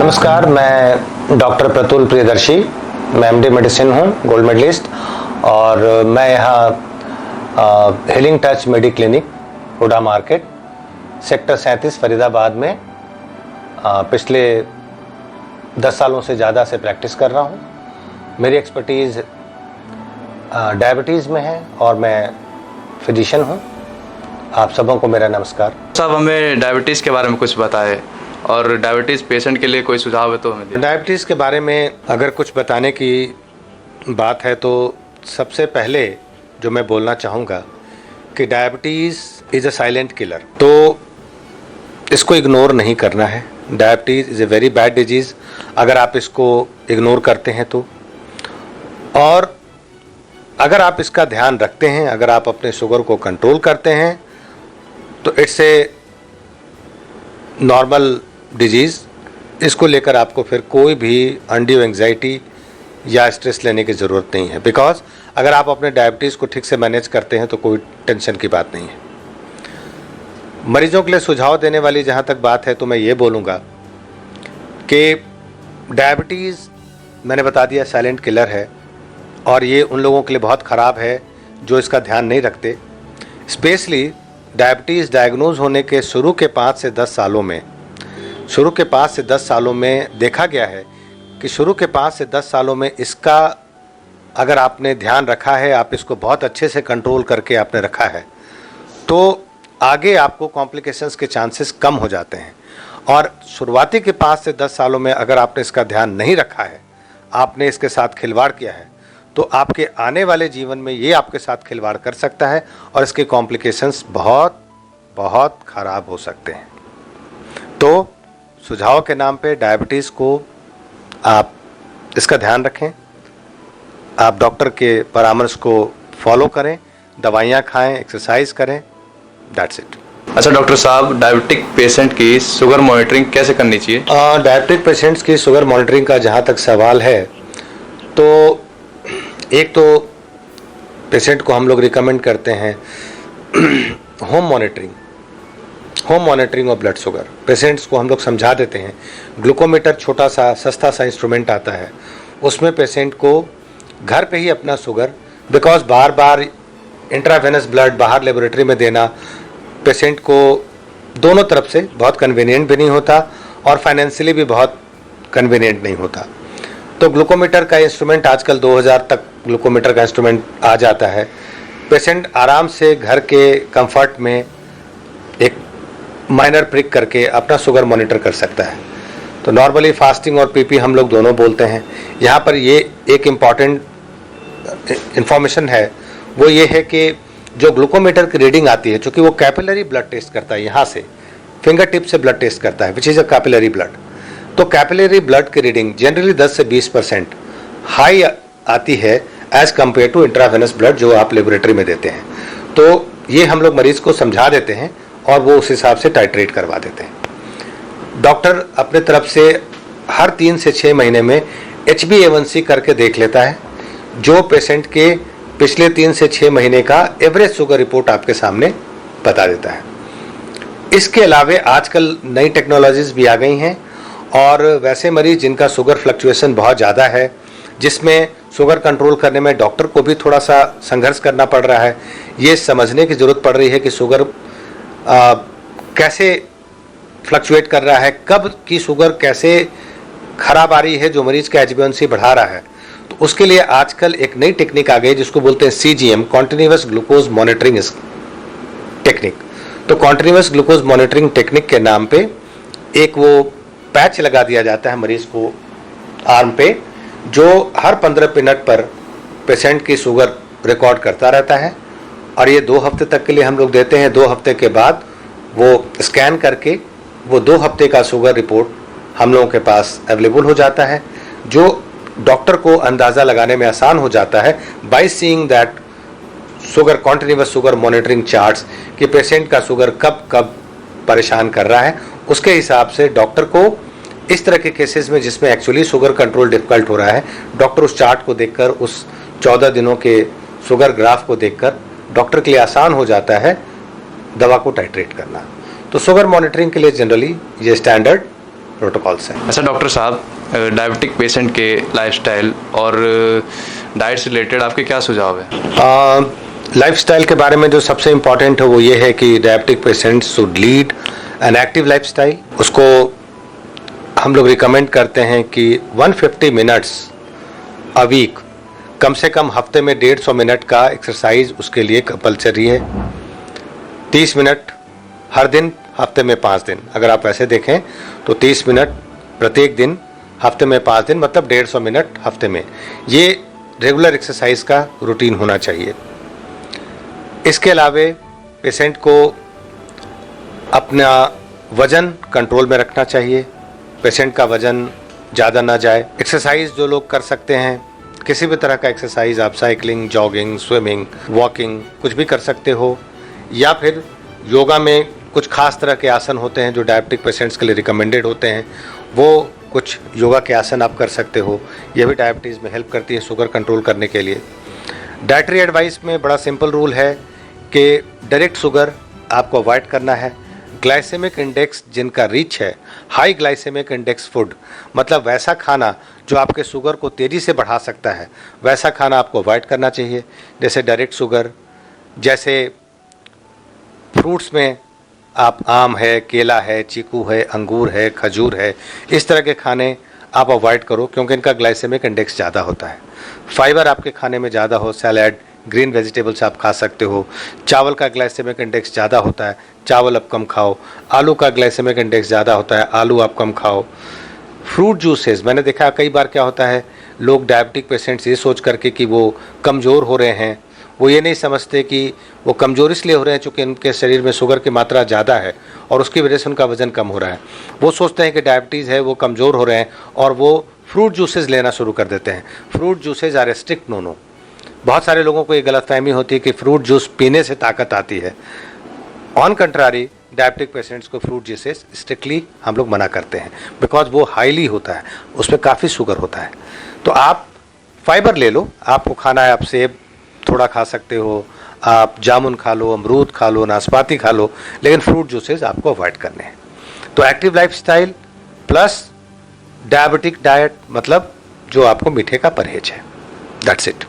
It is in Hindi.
नमस्कार, मैं डॉक्टर प्रतुल प्रियदर्शी, मैं एमडी मेडिसिन हूँ, गोल्ड मेडलिस्ट, और मैं यहाँ healing touch medi clinic HUDA market sector 37 Faridabad में पिछले 10 सालों से ज़्यादा से प्रैक्टिस कर रहा हूँ। मेरी एक्सपर्टीज़ डायबिटीज़ में है और मैं फिजिशियन हूँ। आप सबों को मेरा नमस्कार। साहब, हमें डायबिटीज़ के बारे में कुछ बताएं और डायबिटीज़ पेशेंट के लिए कोई सुझाव है तो हमें दें। डायबिटीज़ के बारे में अगर कुछ बताने की बात है तो सबसे पहले जो मैं बोलना चाहूँगा कि diabetes is a silent killer, तो इसको इग्नोर नहीं करना है। Diabetes is a very bad disease अगर आप इसको इग्नोर करते हैं तो, और अगर आप इसका ध्यान रखते हैं, अगर आप अपने शुगर को कंट्रोल करते हैं तो इट्स ए नॉर्मल डिजीज़। इसको लेकर आपको फिर कोई भी अनड्यू एंग्जाइटी या स्ट्रेस लेने की ज़रूरत नहीं है, बिकॉज अगर आप अपने डायबिटीज़ को ठीक से मैनेज करते हैं तो कोई टेंशन की बात नहीं है। मरीजों के लिए सुझाव देने वाली जहाँ तक बात है तो मैं ये बोलूँगा कि डायबिटीज़ मैंने बता दिया साइलेंट किलर है, और ये उन लोगों के लिए बहुत ख़राब है जो इसका ध्यान नहीं रखते। स्पेशली डायबिटीज़ डायग्नोज होने के शुरू के 5 से 10 सालों में देखा गया है कि शुरू के 5 से 10 सालों में इसका अगर आपने ध्यान रखा है, आप इसको बहुत अच्छे से कंट्रोल करके आपने रखा है, तो आगे आपको कॉम्प्लिकेशंस के चांसेस कम हो जाते हैं। और शुरुआती के 5 से 10 सालों में अगर आपने इसका ध्यान नहीं रखा है, आपने इसके साथ खिलवाड़ किया है, तो आपके आने वाले जीवन में ये आपके साथ खिलवाड़ कर सकता है और इसके कॉम्प्लिकेशंस बहुत बहुत ख़राब हो सकते हैं। तो सुझाव के नाम पे डायबिटीज़ को आप इसका ध्यान रखें, आप डॉक्टर के परामर्श को फॉलो करें, दवाइयाँ खाएं, एक्सरसाइज करें, दैट्स इट। अच्छा डॉक्टर साहब, डायबिटिक पेशेंट की शुगर मॉनिटरिंग कैसे करनी चाहिए? डायबिटिक पेशेंट्स की शुगर मॉनिटरिंग का जहाँ तक सवाल है, तो एक तो पेशेंट को हम लोग रिकमेंड करते हैं home monitoring of blood sugar. Patients को हम लोग समझा देते हैं, ग्लूकोमीटर छोटा सा सस्ता सा इंस्ट्रूमेंट आता है, उसमें पेशेंट को घर पे ही अपना sugar, because bar bar intravenous blood बाहर लेबोरेटरी में देना पेशेंट को दोनों तरफ से बहुत कन्वीनियंट भी नहीं होता और फाइनेंशियली भी बहुत कन्वीनियंट नहीं होता। तो ग्लूकोमीटर का इंस्ट्रूमेंट आजकल 2000 तक ग्लूकोमीटर का इंस्ट्रूमेंट आ जाता है। पेशेंट आराम से घर के कंफर्ट में एक माइनर प्रिक करके अपना शुगर मॉनिटर कर सकता है। तो नॉर्मली फास्टिंग और पीपी हम लोग दोनों बोलते हैं। यहाँ पर ये एक इम्पॉर्टेंट इंफॉर्मेशन है, वो ये है कि जो ग्लूकोमीटर की रीडिंग आती है, चूँकि वो कैपिलरी ब्लड टेस्ट करता है, यहाँ से फिंगर टिप से ब्लड टेस्ट करता है, which is a capillary blood. तो कैपिलरी ब्लड की रीडिंग जनरली 10 से 20% हाई आती है as compare to intravenous blood जो आप लेबोरेटरी में देते हैं। तो ये हम लोग मरीज को समझा देते हैं और वो उस हिसाब से टाइट्रेट करवा देते हैं। डॉक्टर अपने तरफ से हर 3 से 6 महीने में HbA1c करके देख लेता है, जो पेशेंट के पिछले 3 से 6 महीने का एवरेज शुगर रिपोर्ट आपके सामने बता देता है। इसके अलावे आजकल नई टेक्नोलॉजीज भी आ गई हैं, और वैसे मरीज जिनका शुगर फ्लक्चुएशन बहुत ज़्यादा है, जिसमें शुगर कंट्रोल करने में डॉक्टर को भी थोड़ा सा संघर्ष करना पड़ रहा है, ये समझने की ज़रूरत पड़ रही है कि शुगर कैसे फ्लक्चुएट कर रहा है, कब की शुगर कैसे खराब आ रही है जो मरीज का HbA1c बढ़ा रहा है। तो उसके लिए आजकल एक नई टेक्निक आ गई जिसको बोलते हैं CGM, continuous glucose monitoring technique. तो कॉन्टिन्यूअस ग्लूकोज मॉनिटरिंग टेक्निक के नाम पे एक वो पैच लगा दिया जाता है मरीज को आर्म पे, जो हर 15 मिनट पर पेशेंट की शुगर रिकॉर्ड करता रहता है, और ये 2 हफ्ते तक के लिए हम लोग देते हैं। 2 हफ्ते के बाद वो स्कैन करके वो 2 हफ्ते का शुगर रिपोर्ट हम लोगों के पास अवेलेबल हो जाता है, जो डॉक्टर को अंदाज़ा लगाने में आसान हो जाता है by seeing that sugar continuous sugar monitoring charts कि पेशेंट का शुगर कब कब परेशान कर रहा है। उसके हिसाब से डॉक्टर को इस तरह के केसेस में जिसमें एक्चुअली शुगर कंट्रोल डिफिकल्ट हो रहा है, डॉक्टर उस चार्ट को देखकर, उस 14 दिनों के शुगर ग्राफ को देखकर डॉक्टर के लिए आसान हो जाता है दवा को टाइट्रेट करना। तो शुगर मॉनिटरिंग के लिए जनरली ये स्टैंडर्ड प्रोटोकॉल्स हैं। अच्छा डॉक्टर साहब, डायबिटिक पेशेंट के लाइफस्टाइल और डाइट से रिलेटेड आपके क्या सुझाव है? लाइफस्टाइल के बारे में जो सबसे इम्पॉर्टेंट है वो ये है कि diabetic patients should lead an active lifestyle. उसको हम लोग रिकमेंड करते हैं कि 150 मिनट्स अ वीक, कम से कम हफ्ते में 150 मिनट का एक्सरसाइज उसके लिए कंपलसरी है। 30 मिनट हर दिन, हफ्ते में 5 दिन। अगर आप ऐसे देखें तो 30 मिनट प्रत्येक दिन, हफ्ते में 5 दिन, मतलब 150 मिनट हफ्ते में। ये रेगुलर एक्सरसाइज का रूटीन होना चाहिए। इसके अलावे पेशेंट को अपना वज़न कंट्रोल में रखना चाहिए। पेशेंट का वज़न ज़्यादा ना जाए। एक्सरसाइज जो लोग कर सकते हैं, किसी भी तरह का एक्सरसाइज, आप साइकिलिंग, जॉगिंग, स्विमिंग, वॉकिंग कुछ भी कर सकते हो, या फिर योगा में कुछ खास तरह के आसन होते हैं जो डायबिटिक पेशेंट्स के लिए रिकमेंडेड होते हैं, वो कुछ योगा के आसन आप कर सकते हो। ये भी डायबिटीज़ में हेल्प करती है शुगर कंट्रोल करने के लिए। डाइटरी एडवाइस में बड़ा सिंपल रूल है कि डायरेक्ट शुगर आपको अवॉइड करना है। ग्लाइसेमिक इंडेक्स जिनका रिच है, हाई ग्लाइसेमिक इंडेक्स फूड, मतलब वैसा खाना जो आपके शुगर को तेज़ी से बढ़ा सकता है, वैसा खाना आपको अवॉइड करना चाहिए। जैसे डायरेक्ट शुगर, जैसे फ्रूट्स में आप आम है, केला है, चीकू है, अंगूर है, खजूर है, इस तरह के खाने आप अवॉइड करो क्योंकि इनका ग्लाइसेमिक इंडेक्स ज़्यादा होता है। फाइबर आपके खाने में ज़्यादा हो, सैलड, ग्रीन वेजिटेबल्स आप खा सकते हो। चावल का ग्लाइसेमिक इंडेक्स ज़्यादा होता है, चावल आप कम खाओ। आलू का ग्लाइसेमिक इंडेक्स ज़्यादा होता है, आलू आप कम खाओ। फ्रूट जूसेस, मैंने देखा कई बार क्या होता है, लोग डायबिटिक पेशेंट्स ये सोच करके कि वो कमज़ोर हो रहे हैं, वो ये नहीं समझते कि वो कमज़ोर इसलिए हो रहे हैं चूँकि उनके शरीर में शुगर की मात्रा ज़्यादा है और उसकी वजह से उनका वज़न कम हो रहा है। वो सोचते हैं कि डायबिटीज़ है, वो कमज़ोर हो रहे हैं और वो फ्रूट जूसेस लेना शुरू कर देते हैं। Fruit juices are a strict no. बहुत सारे लोगों को ये गलतफहमी होती है कि फ्रूट जूस पीने से ताकत आती है। ऑन कंट्रारी, डायबिटिक पेशेंट्स को फ्रूट जूसेस स्ट्रिक्टली हम लोग मना करते हैं, बिकॉज वो हाईली होता है, उसमें काफ़ी शुगर होता है। तो आप फाइबर ले लो, आपको खाना है, आप सेब थोड़ा खा सकते हो, आप जामुन खा लो, अमरूद खा लो, नाशपाती खा लो, लेकिन फ्रूट जूसेस आपको अवॉइड करने हैं। तो active lifestyle plus diabetic diet, मतलब जो आपको मीठे का परहेज है। That's it.